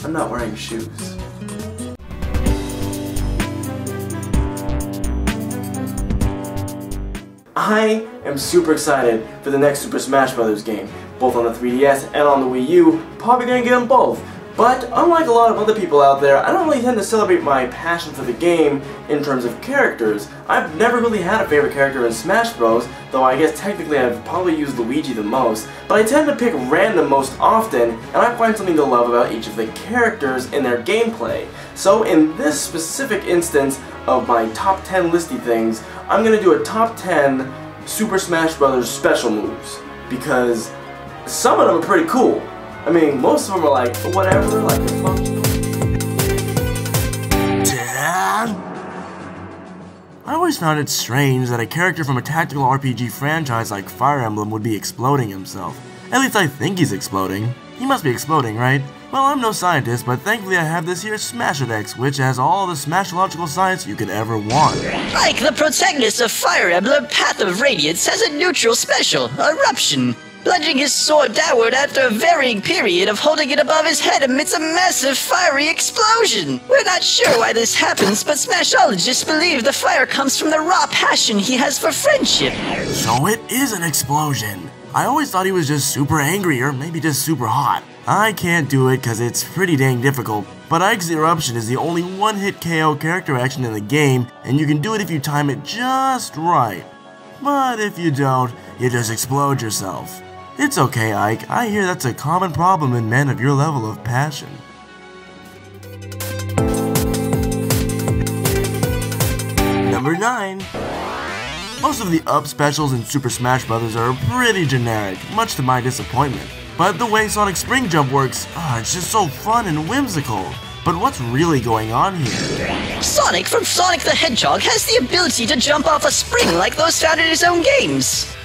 I'm not wearing shoes. I am super excited for the next Super Smash Bros. Game, both on the 3DS and on the Wii U. Probably gonna get them both. But unlike a lot of other people out there, I don't really tend to celebrate my passion for the game in terms of characters. I've never really had a favorite character in Smash Bros, though I guess technically I've probably used Luigi the most, but I tend to pick random most often, and I find something to love about each of the characters in their gameplay. So in this specific instance of my top 10 listy things, I'm gonna do a top 10 Super Smash Bros. Special moves, because some of them are pretty cool. I mean, most of them are like, whatever, like the functional. Dad? I always found it strange that a character from a tactical RPG franchise like Fire Emblem would be exploding himself. At least I think he's exploding. He must be exploding, right? Well, I'm no scientist, but thankfully I have this here Smash-o-dex, which has all the Smashological science you could ever want. Like the protagonist of Fire Emblem, Path of Radiance has a neutral special, Eruption. Plunging his sword downward after a varying period of holding it above his head amidst a massive fiery explosion. We're not sure why this happens, but Smashologists believe the fire comes from the raw passion he has for friendship. So it is an explosion. I always thought he was just super angry or maybe just super hot. I can't do it because it's pretty dang difficult, but Ike's Eruption is the only one-hit KO character action in the game, and you can do it if you time it just right. But if you don't, you just explode yourself. It's okay, Ike. I hear that's a common problem in men of your level of passion. Number 9. Most of the up specials in Super Smash Bros. Are pretty generic, much to my disappointment. But the way Sonic Spring Jump works, it's just so fun and whimsical. But what's really going on here? Sonic from Sonic the Hedgehog has the ability to jump off a spring like those found in his own games.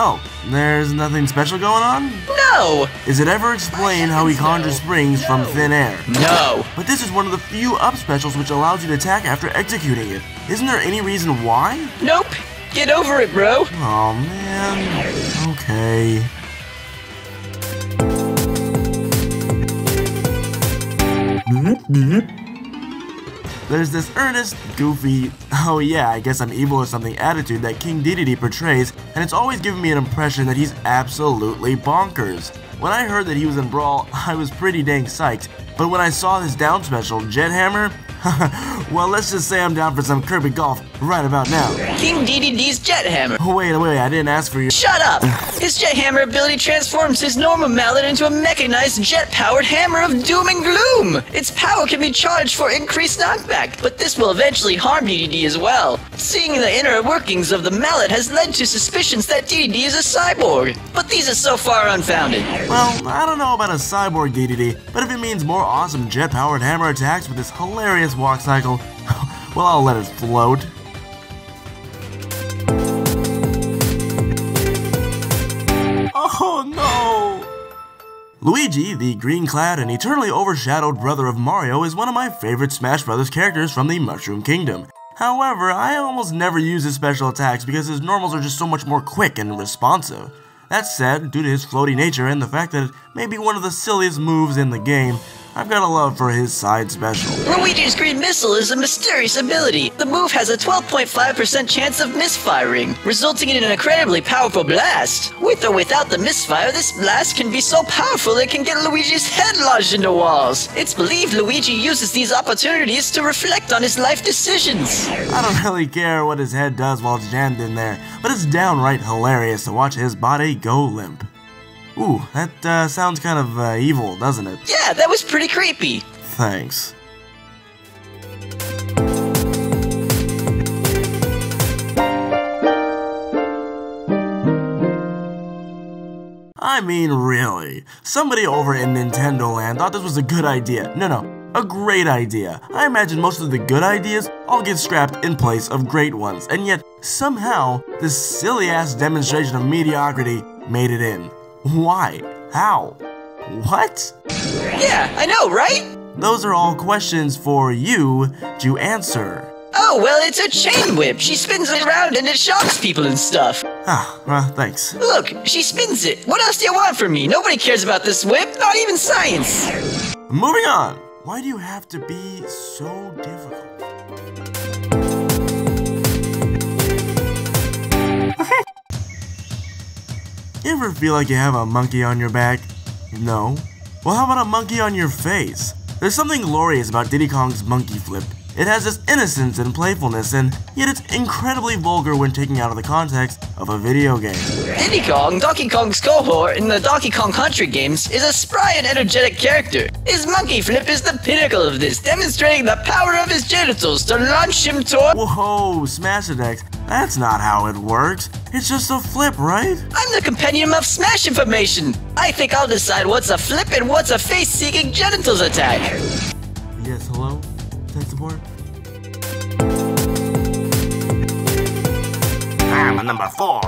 Oh, there's nothing special going on? No! Is it ever explained how he conjures springs from thin air? No! But this is one of the few up specials which allows you to attack after executing it. Isn't there any reason why? Nope! Get over it, bro! Oh man. Okay. There's this earnest, goofy, oh yeah, I guess I'm evil or something attitude that King Diddy portrays, and it's always given me an impression that he's absolutely bonkers. When I heard that he was in Brawl, I was pretty dang psyched, but when I saw his down special, Jet Hammer, well, let's just say I'm down for some Kirby Golf right about now. King DDD's Jet Hammer. Wait, I didn't ask for you. Shut up! His Jet Hammer ability transforms his normal mallet into a mechanized jet-powered hammer of doom and gloom! Its power can be charged for increased knockback, but this will eventually harm DDD as well. Seeing the inner workings of the mallet has led to suspicions that DDD is a cyborg, but these are so far unfounded. Well, I don't know about a cyborg DDD, but if it means more awesome jet-powered hammer attacks with this hilarious walk cycle, well, I'll let it float. Oh no! Luigi, the green-clad and eternally overshadowed brother of Mario, is one of my favorite Smash Bros. Characters from the Mushroom Kingdom. However, I almost never use his special attacks because his normals are just so much more quick and responsive. That said, due to his floaty nature and the fact that it may be one of the silliest moves in the game, I've got a love for his side special. Luigi's Green Missile is a mysterious ability. The move has a 12.5% chance of misfiring, resulting in an incredibly powerful blast. With or without the misfire, this blast can be so powerful it can get Luigi's head lodged into walls. It's believed Luigi uses these opportunities to reflect on his life decisions. I don't really care what his head does while it's jammed in there, but it's downright hilarious to watch his body go limp. Ooh, that sounds kind of evil, doesn't it? Yeah, that was pretty creepy. Thanks. I mean, really. Somebody over in Nintendo Land thought this was a good idea. No, a great idea. I imagine most of the good ideas all get scrapped in place of great ones, and yet, somehow, this silly-ass demonstration of mediocrity made it in. Why? How? What? Yeah, I know, right? Those are all questions for you to answer. Oh, well, it's a chain whip. She spins it around and it shocks people and stuff. Thanks. Look, she spins it. What else do you want from me? Nobody cares about this whip, not even science. Moving on. Why do you have to be so difficult? You ever feel like you have a monkey on your back? No? Well, how about a monkey on your face? There's something glorious about Diddy Kong's monkey flip. It has this innocence and playfulness, and yet it's incredibly vulgar when taken out of the context of a video game. Diddy Kong, Donkey Kong's cohort in the Donkey Kong Country games, is a spry and energetic character. His monkey flip is the pinnacle of this, demonstrating the power of his genitals to launch him toward— Whoa, Smash-o-dex, that's not how it works. It's just a flip, right? I'm the compendium of Smash information. I think I'll decide what's a flip and what's a face-seeking genitals attack. Yes, hello? Tech support? I'm a number 4.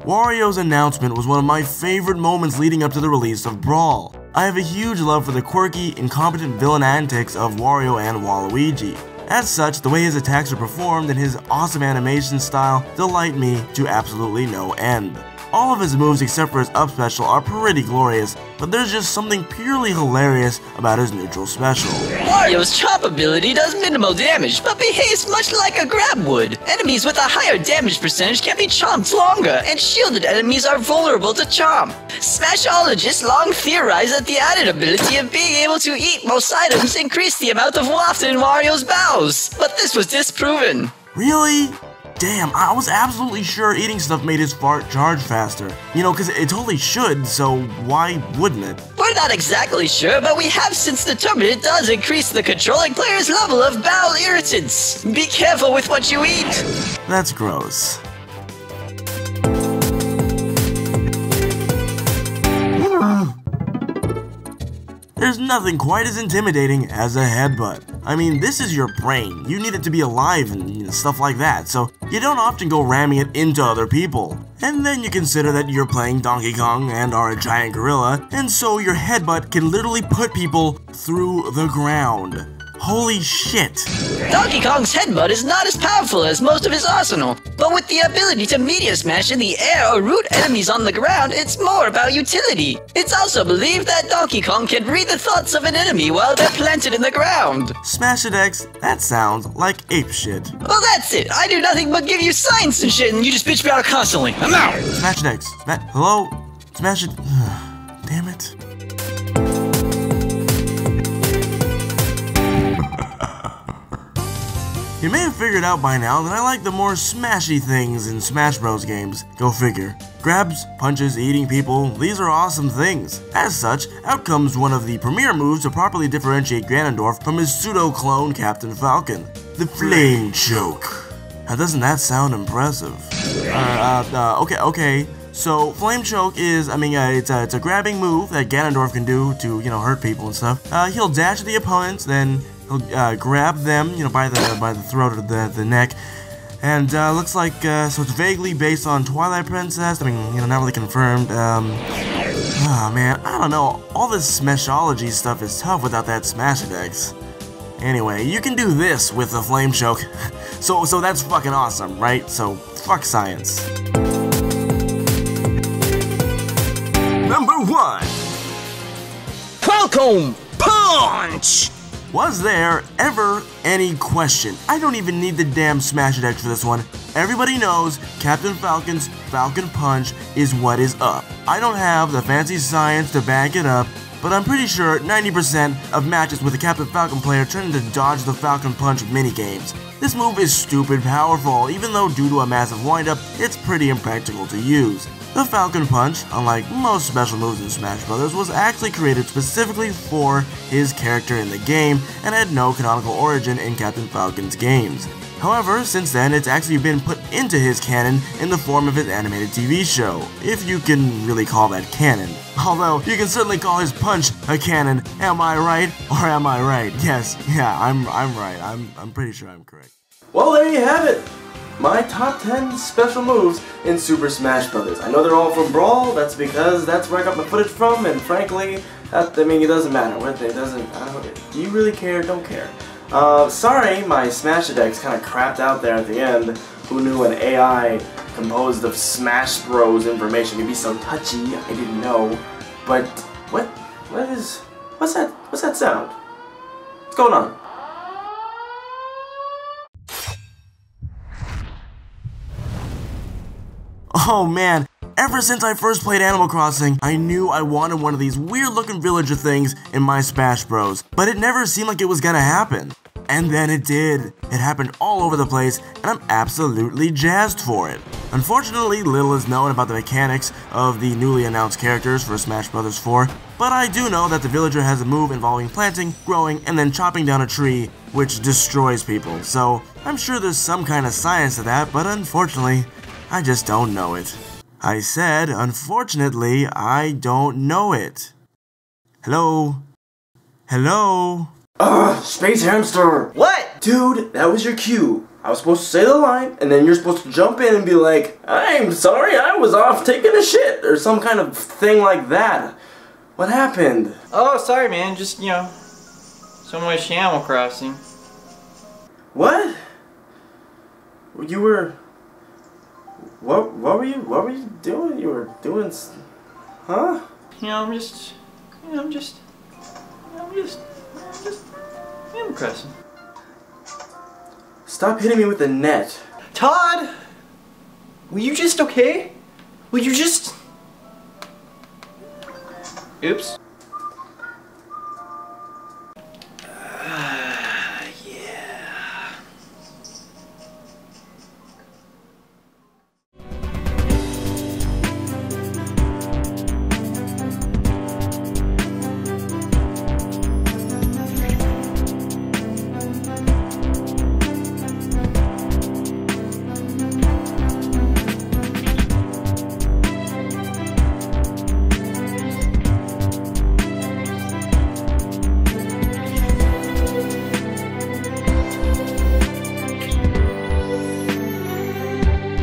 Wario's announcement was one of my favorite moments leading up to the release of Brawl. I have a huge love for the quirky, incompetent villain antics of Wario and Waluigi. As such, the way his attacks are performed and his awesome animation style delight me to absolutely no end. All of his moves except for his up special are pretty glorious, but there's just something purely hilarious about his neutral special. Wario's chomp ability does minimal damage, but behaves much like a grab would. Enemies with a higher damage percentage can be chomped longer, and shielded enemies are vulnerable to chomp. Smashologists long theorized that the added ability of being able to eat most items increased the amount of wafted in Wario's bowels, but this was disproven. Really? Damn, I was absolutely sure eating stuff made his fart charge faster. You know, cause it totally should, so why wouldn't it? We're not exactly sure, but we have since determined it does increase the controlling player's level of bowel irritants. Be careful with what you eat. That's gross. There's nothing quite as intimidating as a headbutt. I mean, this is your brain. You need it to be alive and stuff like that, so you don't often go ramming it into other people. And then you consider that you're playing Donkey Kong and are a giant gorilla, and so your headbutt can literally put people through the ground. Holy shit. Donkey Kong's headbutt is not as powerful as most of his arsenal, but with the ability to meteor smash in the air or root enemies on the ground, it's more about utility. It's also believed that Donkey Kong can read the thoughts of an enemy while they're planted in the ground. Smash-o-dex, that sounds like ape shit. Well, that's it. I do nothing but give you science and shit, and you just bitch me out constantly. I'm out. Smash-o-dex, hello? Smash it. Damn it. You may have figured out by now that I like the more smashy things in Smash Bros. Games. Go figure. Grabs, punches, eating people, these are awesome things. As such, out comes one of the premier moves to properly differentiate Ganondorf from his pseudo-clone Captain Falcon. The Flame Choke. Now doesn't that sound impressive? Okay. So, Flame Choke is, it's a grabbing move that Ganondorf can do to, hurt people and stuff. He'll dash at the opponents, then he'll grab them, by the throat or the neck, and looks like so it's vaguely based on Twilight Princess. Not really confirmed. Oh man, I don't know. All this Smashology stuff is tough without that Smash-o-dex. Anyway, you can do this with the Flame Choke, so that's fucking awesome, right? So fuck science. Number 1. Falcon Punch! Was there ever any question? I don't even need the damn Smash-o-dex for this one. Everybody knows Captain Falcon's Falcon Punch is what is up. I don't have the fancy science to back it up, but I'm pretty sure 90% of matches with a Captain Falcon player turn into dodge the Falcon Punch minigames. This move is stupid powerful, even though due to a massive windup, it's pretty impractical to use. The Falcon Punch, unlike most special moves in Smash Bros., was actually created specifically for his character in the game and had no canonical origin in Captain Falcon's games. However, since then, it's actually been put into his canon in the form of his animated TV show, if you can really call that canon. Although, you can certainly call his punch a canon. Am I right? Or am I right? Yes, yeah, I'm right. I'm pretty sure I'm correct. Well, there you have it. My top 10 special moves in Super Smash Bros. I know they're all from Brawl, that's because that's where I got my footage from, and frankly, it doesn't matter. Do you really care? Don't care. Sorry, my Smash-o-dex kind of crapped out there at the end. Who knew an AI composed of Smash Bros. Information could be so touchy? I didn't know. But, what is What's that sound? What's going on? Oh man, ever since I first played Animal Crossing, I knew I wanted one of these weird looking villager things in my Smash Bros, but it never seemed like it was gonna happen. And then it did. It happened all over the place, and I'm absolutely jazzed for it. Unfortunately, little is known about the mechanics of the newly announced characters for Smash Bros. 4, but I do know that the villager has a move involving planting, growing, and then chopping down a tree, which destroys people. So, I'm sure there's some kind of science to that, but unfortunately, I just don't know it. I said, unfortunately, I don't know it. Hello? Hello? SpaceHamster! What? Dude, that was your cue. I was supposed to say the line, and then you're supposed to jump in and be like, I'm sorry, I was off taking a shit, or some kind of thing like that. What happened? Oh, sorry, man. Just, you know, so much Animal Crossing. What? You were... What were you doing? You were doing... Huh? You know, I'm just Animal Crossing. Stop hitting me with the net. Todd! Were you just okay? Will you just... Oops.